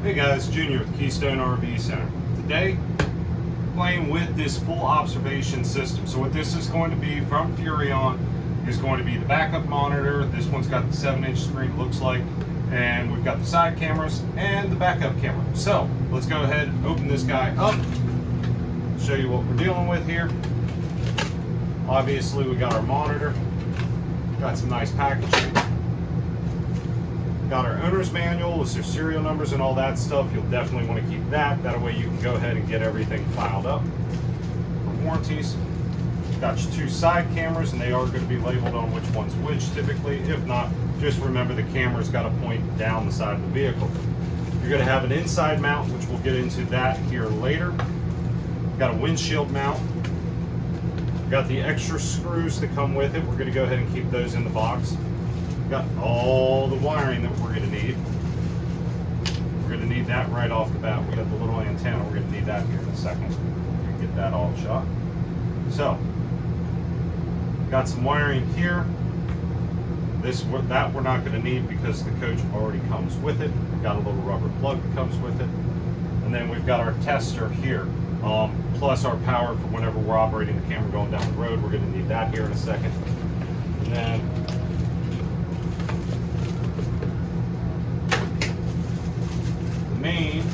Hey guys, Junior with Keystone RV Center. Today, playing with this full observation system. So what this is going to be from Furrion is going to be the backup monitor. This one's got the 7-inch screen, it looks like, and we've got the side cameras and the backup camera. So let's go ahead and open this guy up, show you what we're dealing with here. Obviously we got our monitor, got some nice packaging. Got our owner's manual with their serial numbers and all that stuff. You'll definitely want to keep that. That way you can go ahead and get everything filed up for warranties. Got your 2 side cameras, and they are going to be labeled on which one's which typically. If not, just remember the camera's got to point down the side of the vehicle. You're going to have an inside mount, which we'll get into that here later. Got a windshield mount. Got the extra screws that come with it. We're going to go ahead and keep those in the box. Got all the wiring that we're going to need. We're going to need that right off the bat. We got the little antenna. We're going to need that here in a second. We can get that all shot. So, got some wiring here. That we're not going to need because the coach already comes with it. We've got a little rubber plug that comes with it. And then we've got our tester here. Plus our power for whenever we're operating the camera going down the road. We're going to need that here in a second. And then main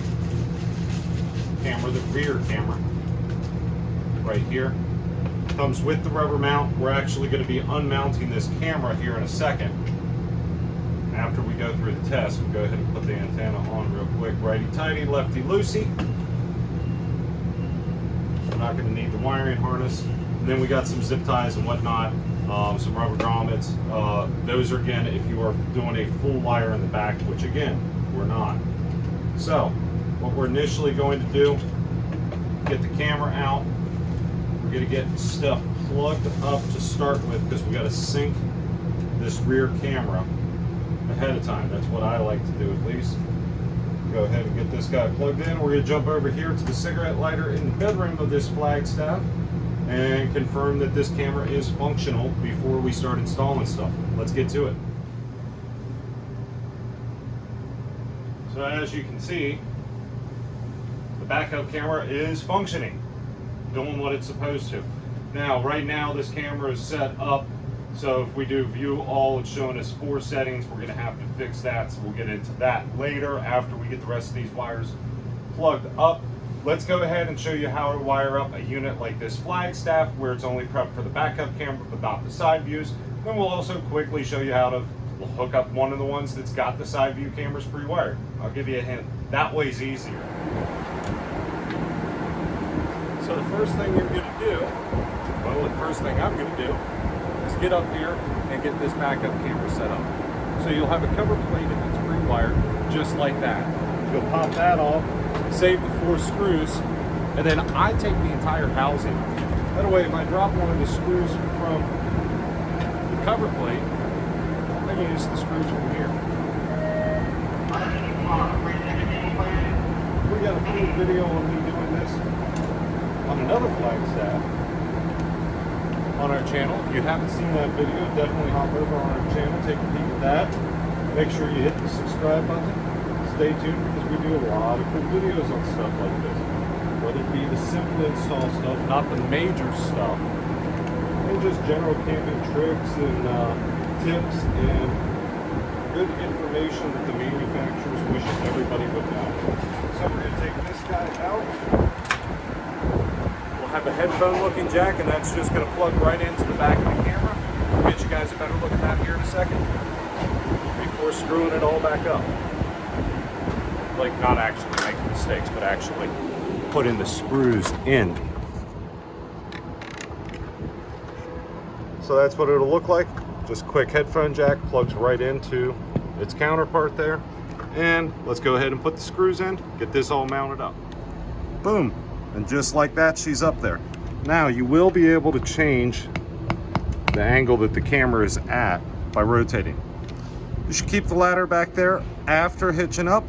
camera, the rear camera, right here, comes with the rubber mount. We're actually going to be unmounting this camera here in a second. After we go through the test, we'll go ahead and put the antenna on real quick. Righty-tighty, lefty-loosey. We're not going to need the wiring harness. And then we got some zip ties and whatnot, some rubber grommets. Those are, again, if you are doing a full wire in the back, which, again, we're not. So, what we're initially going to do, get the camera out. We're going to get stuff plugged up to start with because we got to sync this rear camera ahead of time. That's what I like to do, at least. Go ahead and get this guy plugged in. We're going to jump over here to the cigarette lighter in the bedroom of this Flagstaff and confirm that this camera is functional before we start installing stuff. Let's get to it. So as you can see, the backup camera is functioning, doing what it's supposed to. Now, right now, this camera is set up, so if we do view all, it's showing us 4 settings. We're going to have to fix that, so we'll get into that later after we get the rest of these wires plugged up. Let's go ahead and show you how to wire up a unit like this Flagstaff, where it's only prepped for the backup camera but not the side views. Then we'll also quickly show you how to hook up one of the ones that's got the side view cameras pre-wired. I'll give you a hint. That way's easier. So the first thing you're going to do, well, the first thing I'm going to do is get up here and get this backup camera set up. So you'll have a cover plate if it's pre-wired, just like that. You'll pop that off, save the 4 screws, and then I take the entire housing. That way, if I drop one of the screws from the cover plate, I can use the screws from here. We got a full video on me doing this on another Flagstaff on our channel. If you haven't seen that video, definitely hop over on our channel, take a peek at that. Make sure you hit the subscribe button. Stay tuned because we do a lot of cool videos on stuff like this. Whether it be the simple install stuff, not the major stuff, and just general camping tricks and tips and good information that the manufacturers wish everybody would know. So we're going to take this guy out. We'll have a headphone looking jack, and that's just going to plug right into the back of the camera. We'll get you guys a better look at that here in a second before screwing it all back up. Like, not actually making mistakes, but actually putting the screws in. So that's what it'll look like. Just quick headphone jack, plugs right into its counterpart there. And let's go ahead and put the screws in, get this all mounted up. Boom. And just like that, she's up there. Now you will be able to change the angle that the camera is at by rotating. You should keep the ladder back there after hitching up.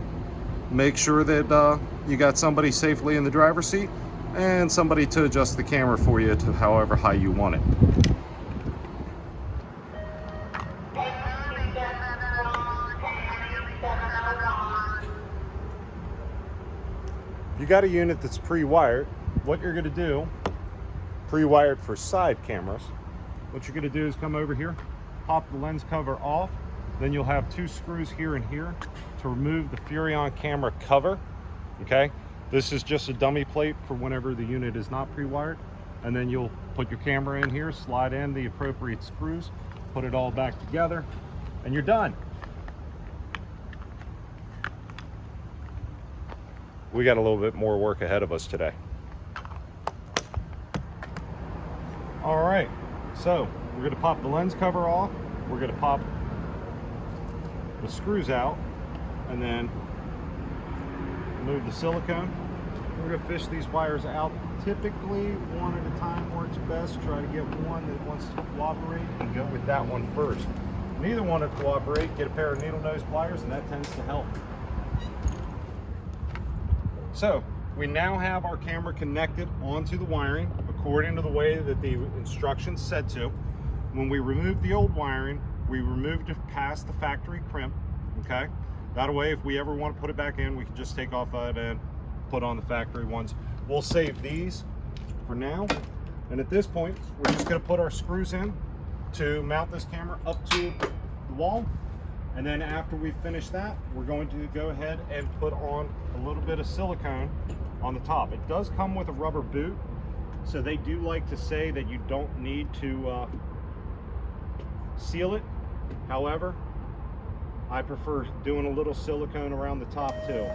Make sure that you got somebody safely in the driver's seat and somebody to adjust the camera for you to however high you want it. you got a unit that's pre-wired, what you're going to do, pre-wired for side cameras, what you're going to do is come over here, pop the lens cover off, then you'll have 2 screws here and here to remove the Furrion camera cover. Okay, this is just a dummy plate for whenever the unit is not pre-wired, and then you'll put your camera in here, slide in the appropriate screws, put it all back together, and you're done. We got a little bit more work ahead of us today. All right, so we're going to pop the lens cover off, we're going to pop the screws out, and then remove the silicone. We're going to fish these wires out. Typically, one at a time works best. Try to get one that wants to cooperate and go with that one first. Neither want to cooperate, get a pair of needle nose pliers, and that tends to help. So we now have our camera connected onto the wiring according to the way that the instructions said to. When we removed the old wiring, we removed it past the factory crimp. Okay, that way if we ever want to put it back in, we can just take off that end, put on the factory ones. We'll save these for now, and at this point we're just going to put our screws in to mount this camera up to the wall. And then after we finish that, we're going to go ahead and put on a little bit of silicone on the top. It does come with a rubber boot, so they do like to say that you don't need to seal it. However, I prefer doing a little silicone around the top too.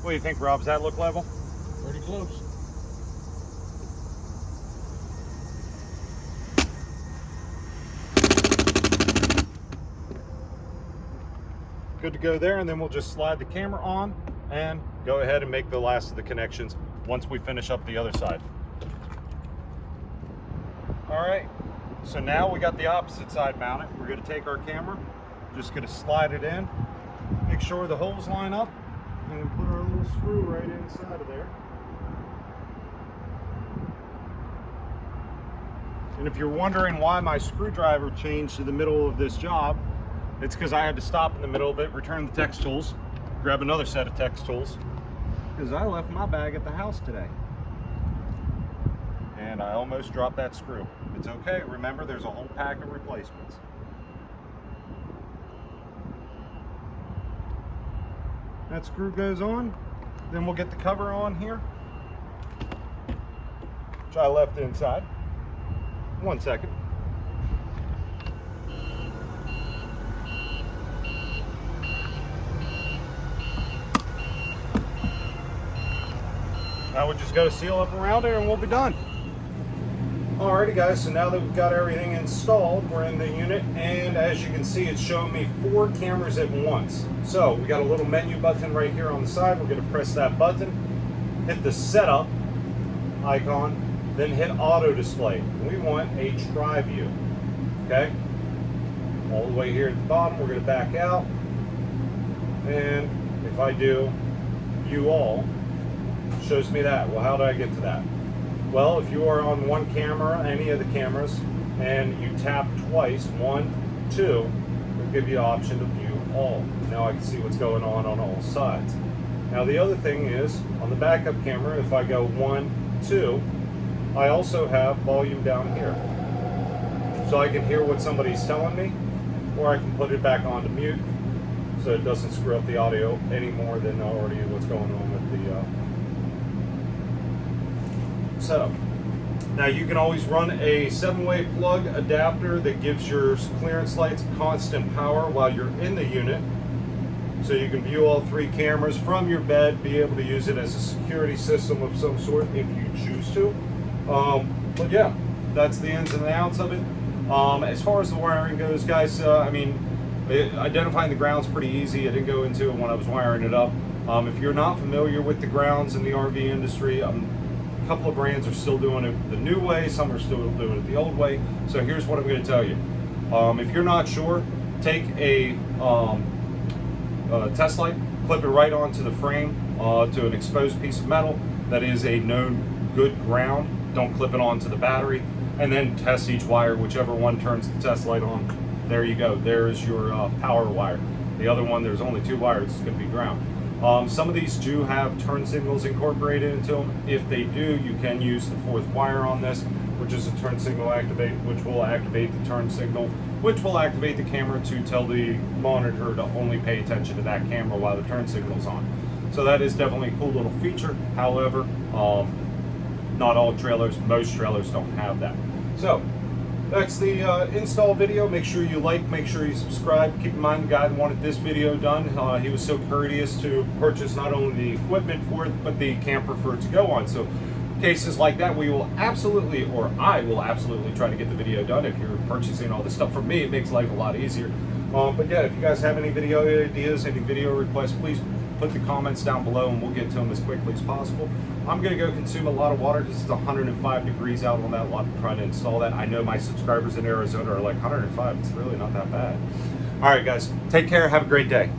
What do you think, Rob? Does that look level? Pretty close. Good to go there, and then we'll just slide the camera on and go ahead and make the last of the connections once we finish up the other side. All right, so now we got the opposite side mounted. We're going to take our camera, just going to slide it in, make sure the holes line up, and put our little screw right inside of there. And if you're wondering why my screwdriver changed to the middle of this job, it's because I had to stop in the middle of it, return the text tools, grab another set of text tools, because I left my bag at the house today. And I almost dropped that screw. It's okay, remember there's a whole pack of replacements. That screw goes on, then we'll get the cover on here, which I left inside. 1 second. Now we'll just go seal up around it and we'll be done. Alrighty guys, so now that we've got everything installed, we're in the unit, and as you can see, it's showing me 4 cameras at once. So we got a little menu button right here on the side. We're going to press that button, hit the setup icon, then hit auto display. We want a tri-view. Okay, all the way here at the bottom, we're going to back out, and if I do view all, it shows me that. Well, how do I get to that? Well, if you are on one camera, any of the cameras, and you tap twice, 1, 2, it'll give you the option to view all. Now I can see what's going on all sides. Now the other thing is, on the backup camera, if I go 1, 2, I also have volume down here. So I can hear what somebody's telling me, or I can put it back on to mute, so it doesn't screw up the audio any more than already what's going on with the setup. Now you can always run a 7-way plug adapter that gives your clearance lights constant power while you're in the unit, so you can view all 3 cameras from your bed, be able to use it as a security system of some sort if you choose to. But yeah, that's the ins and outs of it. As far as the wiring goes, guys, I mean, identifying the ground's pretty easy. I didn't go into it when I was wiring it up. If you're not familiar with the grounds in the RV industry, a couple of brands are still doing it the new way, some are still doing it the old way. So here's what I'm going to tell you. If you're not sure, take a test light, clip it right onto the frame, to an exposed piece of metal that is a known good ground. Don't clip it onto the battery, and then test each wire. Whichever one turns the test light on, there you go. There's your power wire. The other one, there's only 2 wires. It's going to be ground. Some of these do have turn signals incorporated into them. If they do, you can use the 4th wire on this, which is a turn signal activate, which will activate the turn signal, which will activate the camera to tell the monitor to only pay attention to that camera while the turn signal's on. So that is definitely a cool little feature. However, not all trailers, most trailers don't have that. So that's the install video. Make sure you like, make sure you subscribe. Keep in mind the guy that wanted this video done, he was so courteous to purchase not only the equipment for it, but the camper for it to go on. So cases like that, we will absolutely, or I will absolutely try to get the video done. If you're purchasing all this stuff from me, it makes life a lot easier. But yeah, if you guys have any video ideas, any video requests, please put the comments down below and we'll get to them as quickly as possible. I'm going to go consume a lot of water because it's 105 degrees out on that lot trying to install that. I know my subscribers in Arizona are like 105. It's really not that bad. All right, guys, take care. Have a great day.